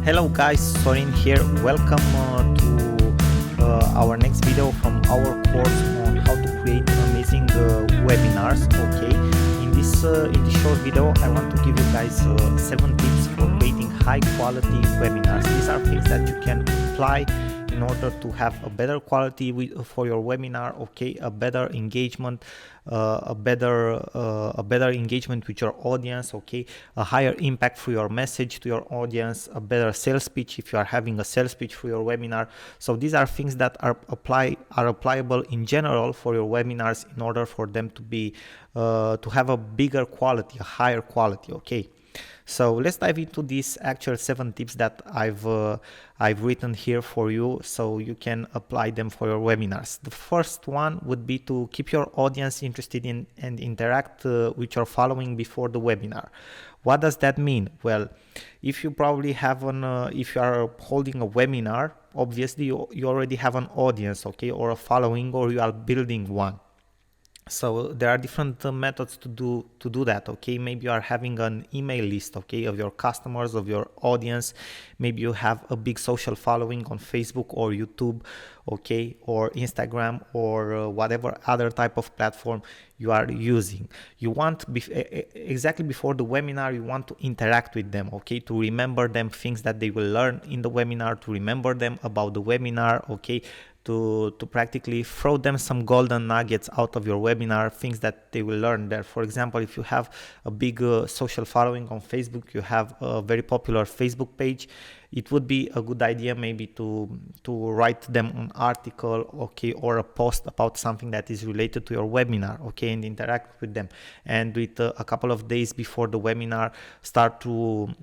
Hello guys, Sorin here. Welcome to our next video from our course on how to create amazing webinars. Okay, in this short video, I want to give you guys 7 tips for creating high quality webinars. These are things that you can apply in order to have a better quality for your webinar. Okay, a better engagement, a better engagement with your audience. Okay, a higher impact for your message to your audience, a better sales pitch if you are having a sales pitch for your webinar. So these are things that are applicable in general for your webinars in order for them to be to have a bigger quality, a higher quality. Okay. So let's dive into these actual 7 tips that I've written here for you, so you can apply them for your webinars. The first one would be to keep your audience interested in and interact with your following before the webinar. What does that mean? Well, if you probably have if you are holding a webinar, obviously you already have an audience, okay, or a following, or you are building one. So there are different methods to do that. Okay, maybe you are having an email list, okay, of your customers, of your audience. Maybe you have a big social following on Facebook or YouTube, okay, or Instagram, or whatever other type of platform you are using. You want exactly before the webinar, you want to interact with them, okay, to remember them things that they will learn in the webinar, to remember them about the webinar, okay, to practically throw them some golden nuggets out of your webinar, things that they will learn there. For example, if you have a big social following on Facebook, you have a very popular Facebook page, it would be a good idea maybe to write them an article, okay, or a post about something that is related to your webinar, okay, and interact with them. And with a couple of days before the webinar, start to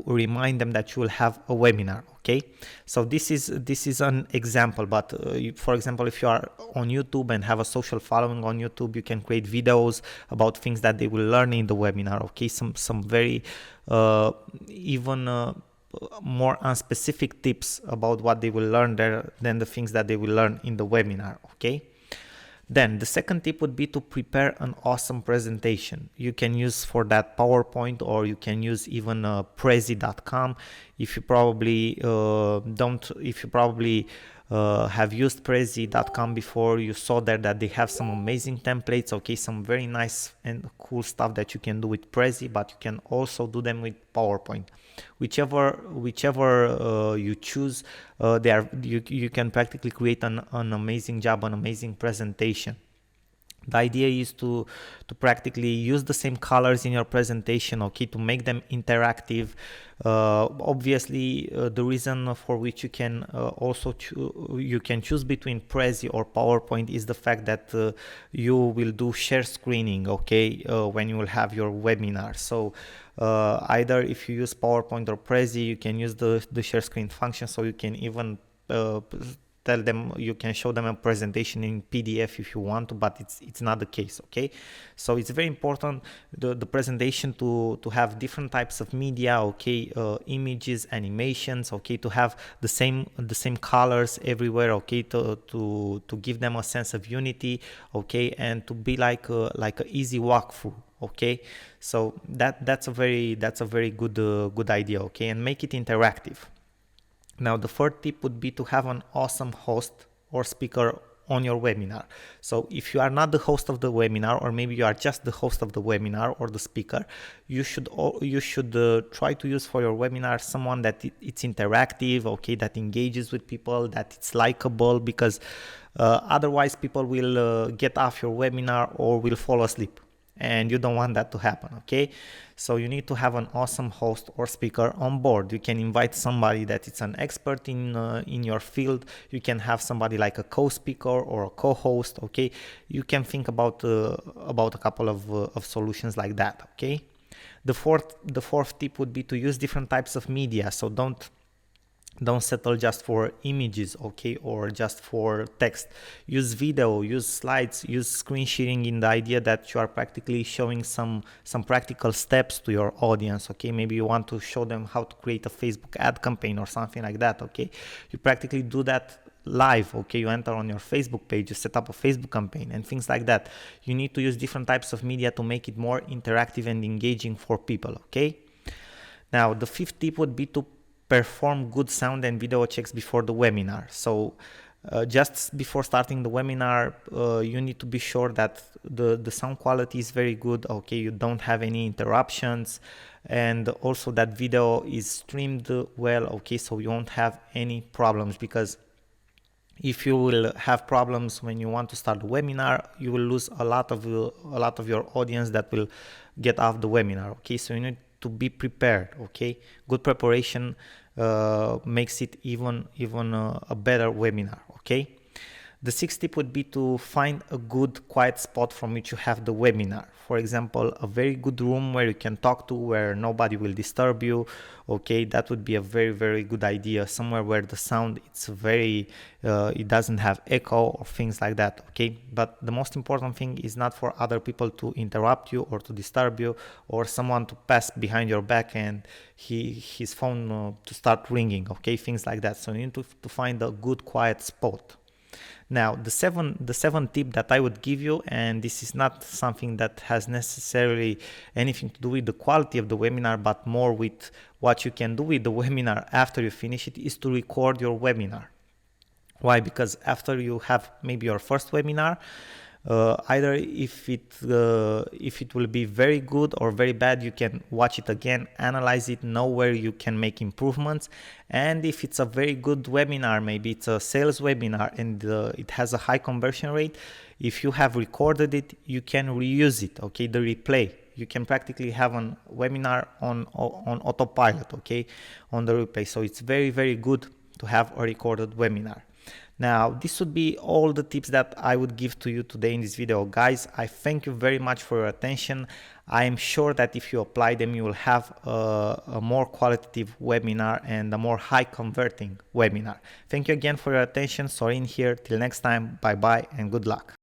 remind them that you will have a webinar. Okay, so this is an example, but for example, if you are on YouTube and have a social following on YouTube, you can create videos about things that they will learn in the webinar. Okay, some very even more unspecific tips about what they will learn there than the things that they will learn in the webinar. Okay. Then the second tip would be to prepare an awesome presentation. You can use for that PowerPoint, or you can use even Prezi.com. If you probably have used Prezi.com before, you saw there that they have some amazing templates, okay, some very nice and cool stuff that you can do with Prezi, but you can also do them with PowerPoint. Whichever you choose, you can practically create an amazing job, an amazing presentation. The idea is to practically use the same colors in your presentation, okay, to make them interactive. Obviously, the reason for which you can also you can choose between Prezi or PowerPoint is the fact that you will do share screening, okay, when you will have your webinar. So either if you use PowerPoint or Prezi, you can use the share screen function, so you can even tell them, you can show them a presentation in PDF if you want to, but it's not the case. Okay, so it's very important the presentation to have different types of media, okay, images, animations, okay, to have the same colors everywhere, okay, to give them a sense of unity, okay, and to be like a easy walkthrough. Okay, so that's a very good idea, okay, and make it interactive. Now, the third tip would be to have an awesome host or speaker on your webinar. So if you are not the host of the webinar, or maybe you are just the host of the webinar or the speaker, you should try to use for your webinar someone that it's interactive, okay, that engages with people, that it's likable, because otherwise people will get off your webinar or will fall asleep, and you don't want that to happen. Okay, so you need to have an awesome host or speaker on board. You can invite somebody that is an expert in your field. You can have somebody like a co-speaker or a co-host. Okay, you can think about a couple of solutions like that. Okay, the fourth tip would be to use different types of media. So don't settle just for images, okay, or just for text. Use video, use slides, use screen sharing, in the idea that you are practically showing some practical steps to your audience. Okay, maybe you want to show them how to create a Facebook ad campaign or something like that. Okay, you practically do that live. Okay, you enter on your Facebook page, you set up a Facebook campaign and things like that. You need to use different types of media to make it more interactive and engaging for people. Okay, Now, the fifth tip would be to perform good sound and video checks before the webinar. So just before starting the webinar, you need to be sure that the sound quality is very good, okay, you don't have any interruptions, and also that video is streamed well, okay, so you won't have any problems, because if you will have problems when you want to start the webinar, you will lose a lot of your audience that will get off the webinar, okay. So you need to be prepared, okay. Good preparation makes it even a better webinar, okay. The sixth tip would be to find a good quiet spot from which you have the webinar. For example, a very good room where you can talk to, where nobody will disturb you, okay, that would be a very good idea. Somewhere where the sound, it's very it doesn't have echo or things like that, okay. But the most important thing is not for other people to interrupt you or to disturb you, or someone to pass behind your back and his phone to start ringing, okay, things like that. So you need to find a good quiet spot. Now, the seventh tip that I would give you, and this is not something that has necessarily anything to do with the quality of the webinar, but more with what you can do with the webinar after you finish it, is to record your webinar. Why? Because after you have maybe your first webinar, either if it will be very good or very bad, you can watch it again, analyze it, know where you can make improvements. And if it's a very good webinar, maybe it's a sales webinar and it has a high conversion rate, if you have recorded it, you can reuse it, okay, the replay. You can practically have a webinar on autopilot, okay, on the replay. So it's very good to have a recorded webinar. Now, this would be all the tips that I would give to you today in this video, guys. I thank you very much for your attention. I am sure that if you apply them, you will have a more qualitative webinar and a more high converting webinar. Thank you again for your attention. Sorin here. Till next time. Bye bye and good luck.